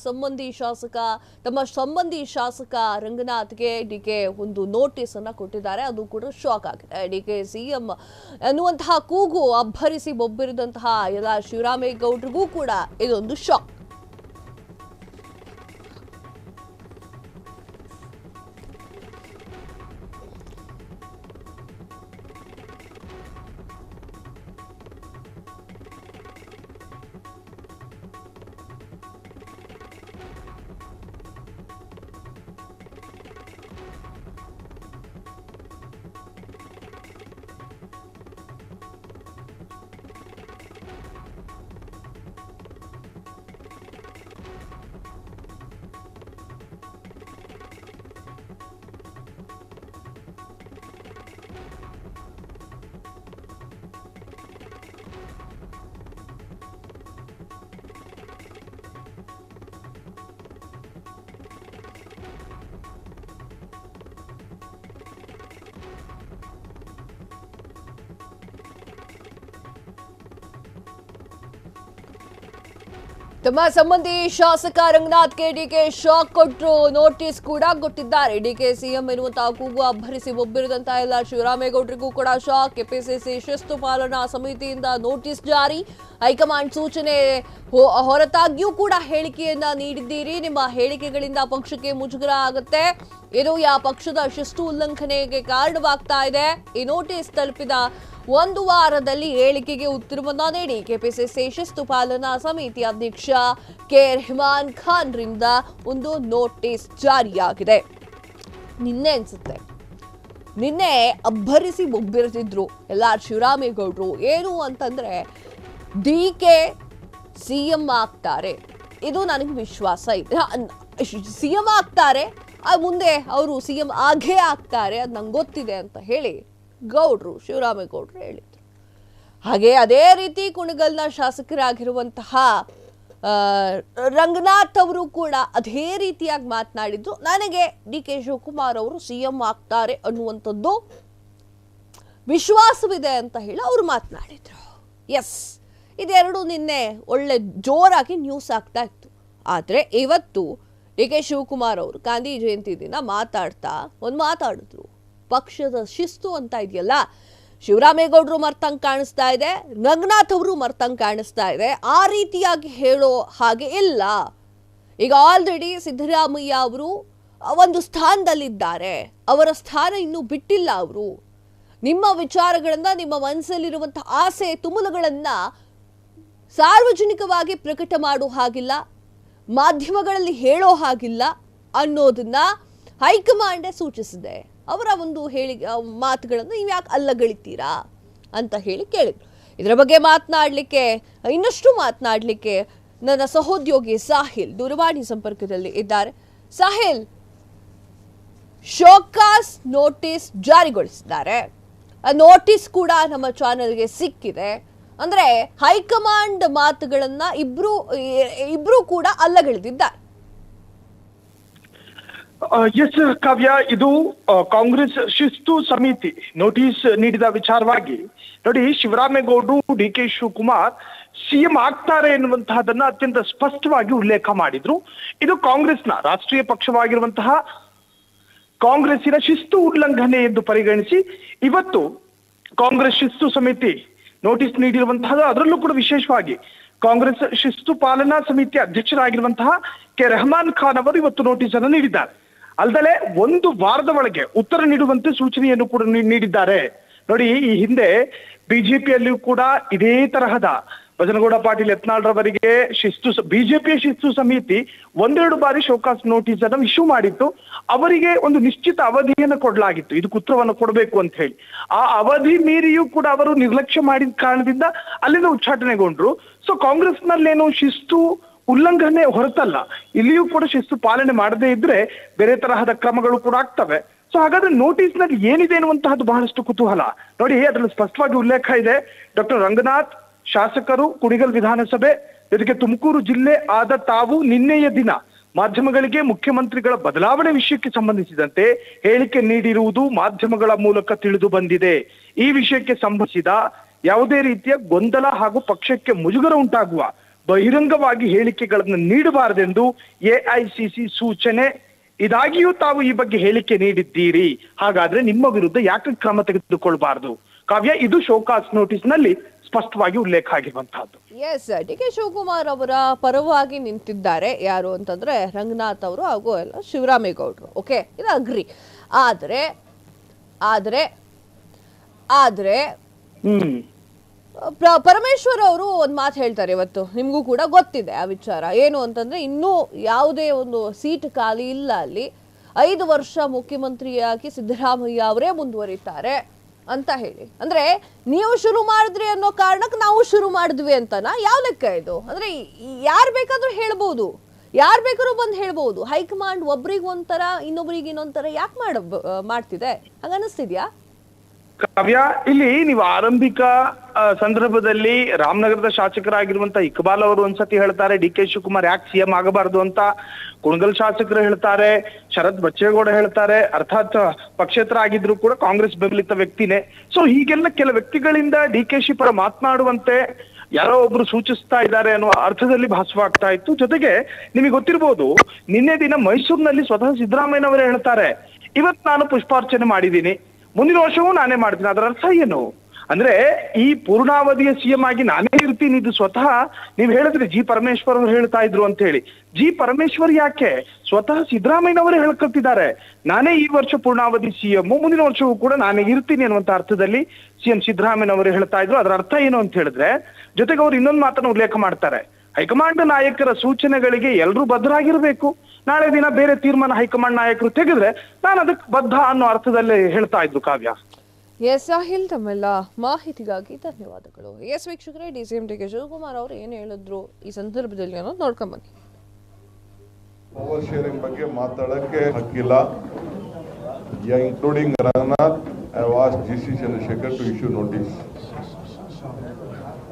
ಸಂಬಂಧಿ ಶಾಸಕ ರಂಗನಾಥ್ಗೆ ಡಿಕೆ ಒಂದು ನೋಟಿಸ್ ಅನ್ನ ಕೊಟ್ಟಿದ್ದಾರೆ. ಅದು ಕೂಡ ಶಾಕ್ ಆಗಿದೆ. ಡಿಕೆ ಸಿಎಂ ಅನ್ನುವಂತಹ ಕೂಗು ಅಬ್ಬರಿಸಿ ಬೊಬ್ಬಿರಿದಂತಹ ಎಲ್ಲ ಶಿವರಾಮೇಗೌಡರಿಗೂ ಕೂಡ ಇದೊಂದು ಶಾಕ್. ತಮ್ಮ ಸಂಬಂಧಿ ಶಾಸಕ ರಂಗನಾಥ್ಗೆ ಡಿಕೆ ಶಾಕ್ ಕೊಟ್ಟರು. ನೋಟಿಸ್ ಕೂಡ ಕೊಟ್ಟಿದ್ದಾರೆ. ಡಿಕೆ ಸಿಎಂ ಎನ್ನುವಂತಹ ಕೂಗು ಅಬ್ಬರಿಸಿ ಬೊಬ್ಬಿರಿದಂತಹ ಎಲ್ಲ ಶಿವರಾಮೇಗೌಡರಿಗೂ ಕೂಡ ಶಾಕ್. ಕೆಪಿಸಿಸಿ ಶಿಸ್ತು ಪಾಲನಾ ಸಮಿತಿಯಿಂದ ನೋಟಿಸ್ ಜಾರಿ. ಹೈಕಮಾಂಡ್ ಸೂಚನೆ ಹೊರತಾಗಿಯೂ ಕೂಡ ಹೇಳಿಕೆಯನ್ನ ನೀಡಿದ್ದೀರಿ. ನಿಮ್ಮ ಹೇಳಿಕೆಗಳಿಂದ ಪಕ್ಷಕ್ಕೆ ಮುಜುಗರ ಆಗುತ್ತೆ. ಇದು ಯಾವ ಪಕ್ಷದ ಶಿಸ್ತು ಉಲ್ಲಂಘನೆಗೆ ಕಾರಣವಾಗ್ತಾ ಇದೆ. ಈ ನೋಟಿಸ್ ತಲುಪಿದ ಒಂದು ವಾರದಲ್ಲಿ ಹೇಳಿಕೆಗೆ ಉತ್ತರವನ್ನ ನೀಡಿ ಕೆಪಿಸಿಸಿ ಶಿಸ್ತು ಪಾಲನಾ ಸಮಿತಿ ಅಧ್ಯಕ್ಷ ಕೆ ರೆಹಮಾನ್ ಖಾನ್ ರಿಂದ ಒಂದು ನೋಟಿಸ್ ಜಾರಿಯಾಗಿದೆ. ನಿನ್ನೆ ಅನ್ಸುತ್ತೆ, ನಿನ್ನೆ ಅಬ್ಬರಿಸಿ ಬೊಬ್ಬಿರ್ತಿದ್ರು ಎಲ್ಲ ಶಿವರಾಮೇಗೌಡರು. ಏನು ಅಂತಂದ್ರೆ ಡಿಕೆ ಸಿಎಂ ಆಗ್ತಾರೆ, ಇದು ನನಗೆ ವಿಶ್ವಾಸ ಇದೆ. ಸಿಎಂ ಆಗ್ತಾರೆ, ಮುಂದೆ ಅವರು ಸಿಎಂ ಆಗೇ ಆಗ್ತಾರೆ, ಅದು ನಂಗೆ ಗೊತ್ತಿದೆ ಅಂತ ಹೇಳಿ ಶಿವರಾಮೇಗೌಡರು ಹೇಳಿದ್ರು. ಹಾಗೆ ಅದೇ ರೀತಿ ಕುಣಗಲ್ನ ಶಾಸಕರಾಗಿರುವಂತಹ ರಂಗನಾಥ್ ಅವರು ಕೂಡ ಅದೇ ರೀತಿಯಾಗಿ ಮಾತನಾಡಿದ್ರು. ನನಗೆ ಡಿ ಕೆ ಶಿವಕುಮಾರ್ ಅವರು ಸಿಎಂ ಆಗ್ತಾರೆ ಅನ್ನುವಂಥದ್ದು ವಿಶ್ವಾಸವಿದೆ ಅಂತ ಹೇಳಿ ಅವರು ಮಾತನಾಡಿದ್ರು. ಎಸ್, ಇದೆರಡು ನಿನ್ನೆ ಒಳ್ಳೆ ಜೋರಾಗಿ ನ್ಯೂಸ್ ಆಗ್ತಾ ಇತ್ತು. ಆದರೆ ಇವತ್ತು ಡಿ ಕೆ ಶಿವಕುಮಾರ್ ಅವರು ಗಾಂಧಿ ಜಯಂತಿ ದಿನ ಮಾತಾಡಿದ್ರು. ಪಕ್ಷದ ಶಿಸ್ತು ಅಂತ ಇದೆಯಲ್ಲ, ಶಿವರಾಮೇಗೌಡರು ಮರ್ತಂಗ್ ಕಾಣಿಸ್ತಾ ಇದೆ, ರಂಗನಾಥ್ ಅವರು ಮರ್ತಂಗ್ ಕಾಣಿಸ್ತಾ ಇದೆ. ಆ ರೀತಿಯಾಗಿ ಹೇಳೋ ಹಾಗೆ ಇಲ್ಲ. ಈಗ ಆಲ್ರೆಡಿ ಸಿದ್ದರಾಮಯ್ಯ ಅವರು ಒಂದು ಸ್ಥಾನದಲ್ಲಿದ್ದಾರೆ, ಅವರ ಸ್ಥಾನ ಇನ್ನೂ ಬಿಟ್ಟಿಲ್ಲ. ಅವರು ನಿಮ್ಮ ವಿಚಾರಗಳನ್ನ, ನಿಮ್ಮ ಮನಸ್ಸಲ್ಲಿರುವಂತಹ ಆಸೆ ತುಮುಲಗಳನ್ನ ಸಾರ್ವಜನಿಕವಾಗಿ ಪ್ರಕಟ ಮಾಡೋ ಹಾಗಿಲ್ಲ, ಮಾಧ್ಯಮಗಳಲ್ಲಿ ಹೇಳೋ ಹಾಗಿಲ್ಲ ಅನ್ನೋದನ್ನ ಹೈಕಮಾಂಡೇ ಸೂಚಿಸಿದೆ. ಅವರ ಒಂದು ಮಾತುಗಳನ್ನು ನೀವು ಯಾಕೆ ಅಲ್ಲಗಳಿತೀರಾ ಅಂತ ಹೇಳಿ ಕೇಳಿದ್ರು. ಇದರ ಬಗ್ಗೆ ಇನ್ನಷ್ಟು ಮಾತನಾಡಲಿಕ್ಕೆ ನನ್ನ ಸಹೋದ್ಯೋಗಿ ಸಾಹಿಲ್ ದೂರವಾಣಿ ಸಂಪರ್ಕದಲ್ಲಿ ಇದ್ದಾರೆ. ಸಾಹಿಲ್, ಶೋಕಾಸ್ ನೋಟಿಸ್ ಜಾರಿಗೊಳಿಸಿದ್ದಾರೆ. ಆ ನೋಟಿಸ್ ಕೂಡ ನಮ್ಮ ಚಾನೆಲ್ಗೆ ಸಿಕ್ಕಿದೆ. ಅಂದ್ರೆ ಹೈಕಮಾಂಡ್ ಮಾತುಗಳನ್ನ ಇಬ್ರು ಕೂಡ ಅಲ್ಲಗಳೆದಿದ್ದಾರೆ. ಎಸ್ ಕಾವ್ಯ, ಇದು ಕಾಂಗ್ರೆಸ್ ಶಿಸ್ತು ಸಮಿತಿ ನೋಟಿಸ್ ನೀಡಿದ ವಿಚಾರವಾಗಿ ನೋಡಿ, ಶಿವರಾಮೇಗೌಡರು ಡಿ ಕೆ ಶಿವಕುಮಾರ್ ಸಿಎಂ ಆಗ್ತಾರೆ ಎನ್ನುವಂತಹದನ್ನ ಅತ್ಯಂತ ಸ್ಪಷ್ಟವಾಗಿ ಉಲ್ಲೇಖ ಮಾಡಿದ್ರು. ಇದು ಕಾಂಗ್ರೆಸ್ನ ರಾಷ್ಟ್ರೀಯ ಪಕ್ಷವಾಗಿರುವಂತಹ ಕಾಂಗ್ರೆಸ್ಸಿನ ಶಿಸ್ತು ಉಲ್ಲಂಘನೆ ಎಂದು ಪರಿಗಣಿಸಿ ಇವತ್ತು ಕಾಂಗ್ರೆಸ್ ಶಿಸ್ತು ಸಮಿತಿ ನೋಟಿಸ್ ನೀಡಿರುವಂತಹ, ಅದರಲ್ಲೂ ಕೂಡ ವಿಶೇಷವಾಗಿ ಕಾಂಗ್ರೆಸ್ ಶಿಸ್ತು ಪಾಲನಾ ಸಮಿತಿ ಅಧ್ಯಕ್ಷರಾಗಿರುವಂತಹ ಕೆ ರೆಹಮಾನ್ ಖಾನ್ ಅವರು ಇವತ್ತು ನೋಟಿಸ್ ಅನ್ನು ನೀಡಿದ್ದಾರೆ. ಅಲ್ಲದೆ ಒಂದು ವಾರದ ಒಳಗೆ ಉತ್ತರ ನೀಡುವಂತೆ ಸೂಚನೆಯನ್ನು ಕೂಡ ನೀಡಿದ್ದಾರೆ. ನೋಡಿ, ಈ ಹಿಂದೆ ಬಿಜೆಪಿಯಲ್ಲಿಯೂ ಕೂಡ ಇದೇ ತರಹದ ಬಸನಗೌಡ ಪಾಟೀಲ್ ಯತ್ನಾಳ್ರವರಿಗೆ ಬಿಜೆಪಿಯ ಶಿಸ್ತು ಸಮಿತಿ ಒಂದೆರಡು ಬಾರಿ ಶೋಕಾಸ್ ನೋಟಿಸ್ ಅನ್ನು ಇಶ್ಯೂ ಮಾಡಿತ್ತು. ಅವರಿಗೆ ಒಂದು ನಿಶ್ಚಿತ ಅವಧಿಯನ್ನು ಕೊಡಲಾಗಿತ್ತು, ಇದಕ್ಕೆ ಉತ್ತರವನ್ನು ಕೊಡಬೇಕು ಅಂತ ಹೇಳಿ. ಆ ಅವಧಿ ಮೀರಿಯೂ ಕೂಡ ಅವರು ನಿರ್ಲಕ್ಷ್ಯ ಮಾಡಿದ ಕಾರಣದಿಂದ ಅಲ್ಲಿಂದ ಉಚ್ಚಾಟನೆಗೊಂಡ್ರು. ಸೊ ಕಾಂಗ್ರೆಸ್ನಲ್ಲೇನು ಶಿಸ್ತು ಉಲ್ಲಂಘನೆ ಹೊರತಲ್ಲ, ಇಲ್ಲಿಯೂ ಕೂಡ ಶಿಸ್ತು ಪಾಲನೆ ಮಾಡದೇ ಇದ್ರೆ ಬೇರೆ ತರಹದ ಕ್ರಮಗಳು ಕೂಡ ಆಗ್ತವೆ. ಸೊ ಹಾಗಾದ್ರೆ ನೋಟಿಸ್ ನಲ್ಲಿ ಏನಿದೆ ಎನ್ನುವಂತಹದ್ದು ಬಹಳಷ್ಟು ಕುತೂಹಲ. ನೋಡಿ, ಅದರಲ್ಲಿ ಸ್ಪಷ್ಟವಾಗಿ ಉಲ್ಲೇಖ ಇದೆ, ಡಾಕ್ಟರ್ ರಂಗನಾಥ್ ಶಾಸಕರು, ಕುಣಿಗಲ್ ವಿಧಾನಸಭೆ ಜೊತೆಗೆ ತುಮಕೂರು ಜಿಲ್ಲೆ ಆದ ತಾವು ನಿನ್ನೆಯ ದಿನ ಮಾಧ್ಯಮಗಳಿಗೆ ಮುಖ್ಯಮಂತ್ರಿಗಳ ಬದಲಾವಣೆ ವಿಷಯಕ್ಕೆ ಸಂಬಂಧಿಸಿದಂತೆ ಹೇಳಿಕೆ ನೀಡಿರುವುದು ಮಾಧ್ಯಮಗಳ ಮೂಲಕ ತಿಳಿದು ಬಂದಿದೆ. ಈ ವಿಷಯಕ್ಕೆ ಸಂಬಂಧಿಸಿದ ಯಾವುದೇ ರೀತಿಯ ಗೊಂದಲ ಹಾಗೂ ಪಕ್ಷಕ್ಕೆ ಮುಜುಗರ ಉಂಟಾಗುವ ಬಹಿರಂಗವಾಗಿ ಹೇಳಿಕೆಗಳನ್ನು ನೀಡಬಾರದೆಂದು ಎಐಸಿಸಿ ಸೂಚನೆ. ಇದಾಗಿಯೂ ತಾವು ಈ ಬಗ್ಗೆ ಹೇಳಿಕೆ ನೀಡಿದ್ದೀರಿ, ಹಾಗಾದ್ರೆ ನಿಮ್ಮ ವಿರುದ್ಧ ಯಾಕೆ ಕ್ರಮ ತೆಗೆದುಕೊಳ್ಬಾರ್ದು? ಕಾವ್ಯ, ಇದು ಶೋಕಾಸ್ ನೋಟಿಸ್ ನಲ್ಲಿ ಸ್ಪಷ್ಟವಾಗಿ ಉಲ್ಲೇಖ ಆಗಿರುವಂತಹದ್ದು. ಎಸ್, ಡಿ ಕೆ ಶಿವಕುಮಾರ್ ಅವರ ಪರವಾಗಿ ನಿಂತಿದ್ದಾರೆ ಯಾರು ಅಂತಂದ್ರೆ ರಂಗನಾಥ್ ಅವರು ಹಾಗೂ ಎಲ್ಲ ಶಿವರಾಮೇಗೌಡರು. ಓಕೆ, ಇದು ಅಗ್ರಿ. ಆದ್ರೆ ಆದ್ರೆ ಆದ್ರೆ ಪರಮೇಶ್ವರ್ ಅವರು ಒಂದು ಮಾತು ಹೇಳ್ತಾರೆ ಇವತ್ತು, ನಿಮಗೂ ಕೂಡ ಗೊತ್ತಿದೆ ಆ ವಿಚಾರ ಏನು ಅಂತಂದ್ರೆ, ಇನ್ನೂ ಯಾವುದೇ ಒಂದು ಸೀಟ್ ಖಾಲಿ ಇಲ್ಲ ಅಲ್ಲಿ, 5 ವರ್ಷ ಮುಖ್ಯಮಂತ್ರಿಯಾಗಿ ಸಿದ್ದರಾಮಯ್ಯ ಅವರೇ ಮುಂದುವರಿತಾರೆ ಅಂತ ಹೇಳಿ. ಅಂದ್ರೆ ನೀವು ಶುರು ಮಾಡಿದ್ರಿ ಅನ್ನೋ ಕಾರಣಕ್ಕೆ ನಾವು ಶುರು ಮಾಡಿದ್ವಿ ಅಂತನಾ? ಯಾವ ಲೆಕ್ಕ ಇದು? ಅಂದ್ರೆ ಯಾರು ಬೇಕಾದ್ರೂ ಹೇಳ್ಬೋದು, ಯಾರು ಬೇಕಾದ್ರೂ ಬಂದು ಹೇಳ್ಬೋದು. ಹೈಕಮಾಂಡ್ ಒಬ್ರಿಗೆ ಒಂಥರ ಇನ್ನೊಬ್ರಿಗೆ ಇನ್ನೊಂಥರ ಯಾಕೆ ಮಾಡ್ತಿದೆ? ಹಂಗನಿಸ್ತಿದ್ಯಾ ಕಾವ್ಯ? ಇಲ್ಲಿ ನೀವು ಆರಂಭಿಕ ಸಂದರ್ಭದಲ್ಲಿ ರಾಮನಗರದ ಶಾಸಕರಾಗಿರುವಂತ ಇಕ್ಬಾಲ್ ಅವರು ಒಂದ್ಸತಿ ಹೇಳ್ತಾರೆ ಡಿ ಕೆ ಶಿವಕುಮಾರ್ ಯಾಕೆ ಸಿಎಂ ಆಗಬಾರ್ದು ಅಂತ, ಕುಣಗಲ್ ಶಾಸಕರು ಹೇಳ್ತಾರೆ, ಶರತ್ ಬಚ್ಚೇಗೌಡ ಹೇಳ್ತಾರೆ, ಅರ್ಥಾತ್ ಪಕ್ಷೇತರ ಆಗಿದ್ರು ಕೂಡ ಕಾಂಗ್ರೆಸ್ ಬೆಂಬಲಿತ ವ್ಯಕ್ತಿನೇ. ಸೊ ಹೀಗೆಲ್ಲ ಕೆಲ ವ್ಯಕ್ತಿಗಳಿಂದ ಡಿ ಕೆ ಶಿ ಪರ ಮಾತನಾಡುವಂತೆ ಯಾರೋ ಒಬ್ರು ಸೂಚಿಸ್ತಾ ಇದ್ದಾರೆ ಅನ್ನುವ ಅರ್ಥದಲ್ಲಿ ಭಾಸವಾಗ್ತಾ ಇತ್ತು. ಜೊತೆಗೆ ನಿಮಗೆ ಗೊತ್ತಿರ್ಬೋದು, ನಿನ್ನೆ ದಿನ ಮೈಸೂರಿನಲ್ಲಿ ಸ್ವತಃ ಸಿದ್ದರಾಮಯ್ಯನವರೇ ಹೇಳ್ತಾರೆ, ಇವತ್ತು ನಾನು ಪುಷ್ಪಾರ್ಚನೆ ಮಾಡಿದ್ದೀನಿ, ಮುಂದಿನ ವರ್ಷವೂ ನಾನೇ ಮಾಡ್ತೀನಿ. ಅದರ ಅರ್ಥ ಏನು ಅಂದ್ರೆ, ಈ ಪೂರ್ಣಾವಧಿಯ ಸಿಎಂ ಆಗಿ ನಾನೇ ಇರ್ತೀನಿ, ಇದು ಸ್ವತಃ ನೀವು ಹೇಳಿದ್ರಿ ಜಿ ಪರಮೇಶ್ವರ್ ಅವರು ಹೇಳ್ತಾ ಇದ್ರು ಅಂತ ಹೇಳಿ. ಜಿ ಪರಮೇಶ್ವರ್ ಯಾಕೆ, ಸ್ವತಃ ಸಿದ್ದರಾಮಯ್ಯನವರೇ ಹೇಳ್ಕೊತಿದ್ದಾರೆ, ನಾನೇ ಈ ವರ್ಷ ಪೂರ್ಣಾವಧಿ ಸಿಎಂ, ಮುಂದಿನ ವರ್ಷವೂ ಕೂಡ ನಾನೇ ಇರ್ತೀನಿ ಅನ್ನುವಂತ ಅರ್ಥದಲ್ಲಿ ಸಿಎಂ ಸಿದ್ದರಾಮಯ್ಯನವರು ಹೇಳ್ತಾ ಇದ್ರು. ಅದರ ಅರ್ಥ ಏನು ಅಂತ ಹೇಳಿದ್ರೆ, ಜೊತೆಗೆ ಅವ್ರು ಇನ್ನೊಂದು ಮಾತನ್ನು ಉಲ್ಲೇಖ ಮಾಡ್ತಾರೆ, ಹೈಕಮಾಂಡ್ ನಾಯಕರ ಸೂಚನೆಗಳಿಗೆ ಎಲ್ಲರೂ ಬದ್ಧರಾಗಿರ್ಬೇಕು, ನಾಳೆ ದಿನ ಬೇರೆ ತೀರ್ಮಾನ ಹೈಕಮಾಂಡ್ ನಾಯಕರು ತೆಗೆದ್ರೆ ನಾನು ಅದಕ್ಕೆ ಬದ್ಧ ಅನ್ನೋ ಅರ್ಥದಲ್ಲಿ ಹೇಳ್ತಾ ಇದ್ರು. ಕಾವ್ಯ, ಎಸ್ ಸಾಹಿಲ್, ತಮ್ಮೆಲ್ಲ ಮಾಹಿತಿಗಾಗಿ ಧನ್ಯವಾದಗಳು. ಎಸ್ ವೀಕ್ಷಕರೇ, ಡಿಸಿಎಂ ಡಿ ಕೆ ಶಿವಕುಮಾರ್ ಅವರು ಏನು ಹೇಳಿದ್ರು ಈ ಸಂದರ್ಭದಲ್ಲಿ ಅನ್ನೋದು ನೋಡ್ಕೊಂಬನ್ನಿ. ಪವರ್ ಶೇರಿಂಗ್ ಬಗ್ಗೆ ಮಾತಾಡಕ್ಕೆ ಹಕ್ಕಿಲ್ಲ. Including Ranganath, I was GC Chandrashekhar to issue notice.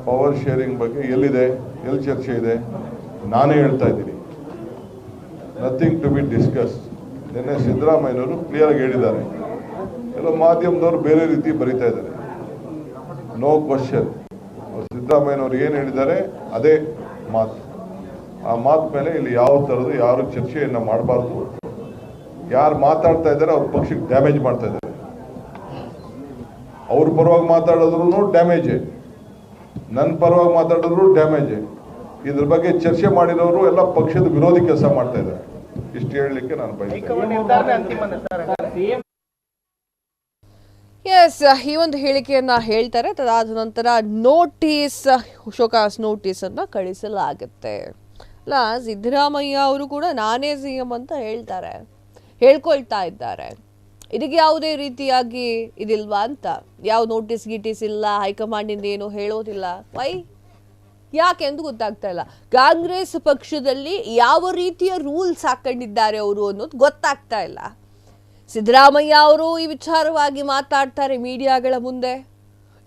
Power sharing ಬಗ್ಗೆ ಎಲ್ಲಿದೆ, ಎಲ್ಲಿ ಚರ್ಚೆ ಇದೆ, ನಾನೇ ಹೇಳ್ತಾ ಇದ್ದೀನಿ, ನಥಿಂಗ್ ಟು ಬಿ ಡಿಸ್ಕಸ್. ನಿನ್ನೆ ಸಿದ್ದರಾಮಯ್ಯನವರು ಕ್ಲಿಯರ್ ಆಗಿ ಹೇಳಿದ್ದಾರೆ, ಎಲ್ಲ ಮಾಧ್ಯಮದವರು ಬೇರೆ ರೀತಿ ಬರೀತಾ ಇದ್ದಾರೆ. ನೋ ಕ್ವಶನ್, ಸಿದ್ದರಾಮಯ್ಯನವರು ಏನು ಹೇಳಿದ್ದಾರೆ ಅದೇ ಮಾತು. ಆ ಮಾತು ಮೇಲೆ ಇಲ್ಲಿ ಯಾವ ಥರದ್ದು ಯಾರು ಚರ್ಚೆಯನ್ನು ಮಾಡಬಾರ್ದು. ಯಾರು ಮಾತಾಡ್ತಾ ಇದ್ದಾರೆ ಅವ್ರ ಪಕ್ಷಕ್ಕೆ ಡ್ಯಾಮೇಜ್ ಮಾಡ್ತಾ ಇದ್ದಾರೆ. ಅವ್ರ ಪರವಾಗಿ ಮಾತಾಡಿದ್ರು ಡ್ಯಾಮೇಜೇ, ನನ್ನ ಪರವಾಗಿ ಮಾತಾಡಿದ್ರು ಡ್ಯಾಮೇಜೇ. ಇದ್ರ ಬಗ್ಗೆ ಚರ್ಚೆ ಮಾಡಿರೋರು ಎಲ್ಲ ಪಕ್ಷದ ವಿರೋಧಿ ಕೆಲಸ ಮಾಡ್ತಾ ಇದ್ದಾರೆ. ಇಷ್ಟು ಹೇಳಲಿಕ್ಕೆ ನಾನು ಬಯಸ್ತೇನೆ. ಎಸ್, ಈ ಒಂದು ಹೇಳಿಕೆಯನ್ನ ಹೇಳ್ತಾರೆ. ತದಾದ ನಂತರ ನೋಟಿಸ್, ಶೋಕಾಸ್ ನೋಟಿಸ್ ಅನ್ನ ಕಳಿಸಲಾಗುತ್ತೆ. ಅಲ್ಲ, ಸಿದ್ದರಾಮಯ್ಯ ಅವರು ಕೂಡ ನಾನೇ ಸಿಎಂ ಅಂತ ಹೇಳ್ಕೊಳ್ತಾ ಇದ್ದಾರೆ. ಇದಕ್ಕೆ ಯಾವುದೇ ರೀತಿಯಾಗಿ ಇದಿಲ್ವಾ ಅಂತ, ಯಾವ ನೋಟಿಸ್ ಗಿಟೀಸ್ ಇಲ್ಲ, ಹೈಕಮಾಂಡಿಂದ ಏನು ಹೇಳೋದಿಲ್ಲ. ವೈ, ಯಾಕೆಂದು ಗೊತ್ತಾಗ್ತಾ ಇಲ್ಲ. ಕಾಂಗ್ರೆಸ್ ಪಕ್ಷದಲ್ಲಿ ಯಾವ ರೀತಿಯ ರೂಲ್ಸ್ ಹಾಕೊಂಡಿದ್ದಾರೆ ಅವರು ಅನ್ನೋದು ಗೊತ್ತಾಗ್ತಾ ಇಲ್ಲ. ಸಿದ್ದರಾಮಯ್ಯ ಅವರು ಈ ವಿಚಾರವಾಗಿ ಮಾತಾಡ್ತಾರೆ ಮೀಡಿಯಾಗಳ ಮುಂದೆ,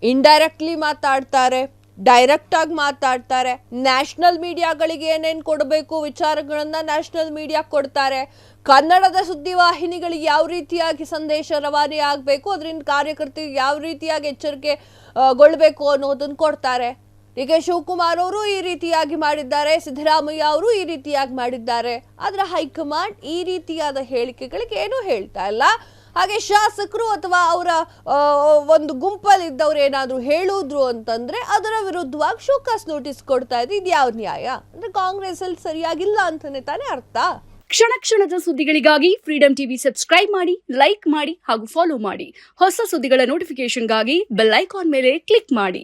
ಇಂಡೈರೆಕ್ಟ್ಲಿ ಮಾತಾಡ್ತಾರೆ, ಡೈರೆಕ್ಟ್ ಆಗಿ ಮಾತಾಡ್ತಾರೆ. ನ್ಯಾಷನಲ್ ಮೀಡಿಯಾಗಳಿಗೆ ಏನೇನು ಕೊಡಬೇಕು ವಿಚಾರಗಳನ್ನ ನ್ಯಾಷನಲ್ ಮೀಡಿಯಾ ಕೊಡ್ತಾರೆ. ಕನ್ನಡದ ಸುದ್ದಿವಾಹಿನಿಗಳಿಗೆ ಯಾವ ರೀತಿಯಾಗಿ ಸಂದೇಶ ರವಾನೆ ಆಗಬೇಕು, ಅದರಿಂದ ಕಾರ್ಯಕರ್ತರಿಗೆ ಯಾವ ರೀತಿಯಾಗಿ ಎಚ್ಚರಿಕೆ ಗೊಳ್ಬೇಕು ಅನ್ನೋದನ್ನು ಕೊಡ್ತಾರೆ. ಡಿ ಕೆ ಶಿವಕುಮಾರ್ ಅವರು ಈ ರೀತಿಯಾಗಿ ಮಾಡಿದ್ದಾರೆ, ಸಿದ್ದರಾಮಯ್ಯ ಅವರು ಈ ರೀತಿಯಾಗಿ ಮಾಡಿದ್ದಾರೆ. ಆದ್ರೆ ಹೈಕಮಾಂಡ್ ಈ ರೀತಿಯಾದ ಹೇಳಿಕೆಗಳಿಗೆ ಏನೂ ಹೇಳ್ತಾ ಇಲ್ಲ. ಹಾಗೆ ಶಾಸಕರು ಅಥವಾ ಅವರ ಒಂದು ಗುಂಪಲ್ಲಿದ್ದವ್ರು ಏನಾದ್ರು ಹೇಳಿದ್ರು ಅಂತಂದ್ರೆ ಅದರ ವಿರುದ್ಧವಾಗಿ ಶೋಕಾಸ್ ನೋಟಿಸ್ ಕೊಡ್ತಾ ಇದೆ. ಇದು ಯಾವ ನ್ಯಾಯ? ಅಂದ್ರೆ ಕಾಂಗ್ರೆಸ್ ಅಲ್ಲಿ ಸರಿಯಾಗಿಲ್ಲ ಅಂತಾನೆ ತಾನೇ ಅರ್ಥ. ಕ್ಷಣ ಕ್ಷಣದ ಸುದ್ದಿಗಳಿಗಾಗಿ ಫ್ರೀಡಂ ಟಿವಿ ಸಬ್ಸ್ಕ್ರೈಬ್ ಮಾಡಿ, ಲೈಕ್ ಮಾಡಿ ಹಾಗೂ ಫಾಲೋ ಮಾಡಿ. ಹೊಸ ಸುದ್ದಿಗಳ ನೋಟಿಫಿಕೇಶನ್ಗಾಗಿ ಬೆಲ್ ಐಕಾನ್ ಮೇಲೆ ಕ್ಲಿಕ್ ಮಾಡಿ.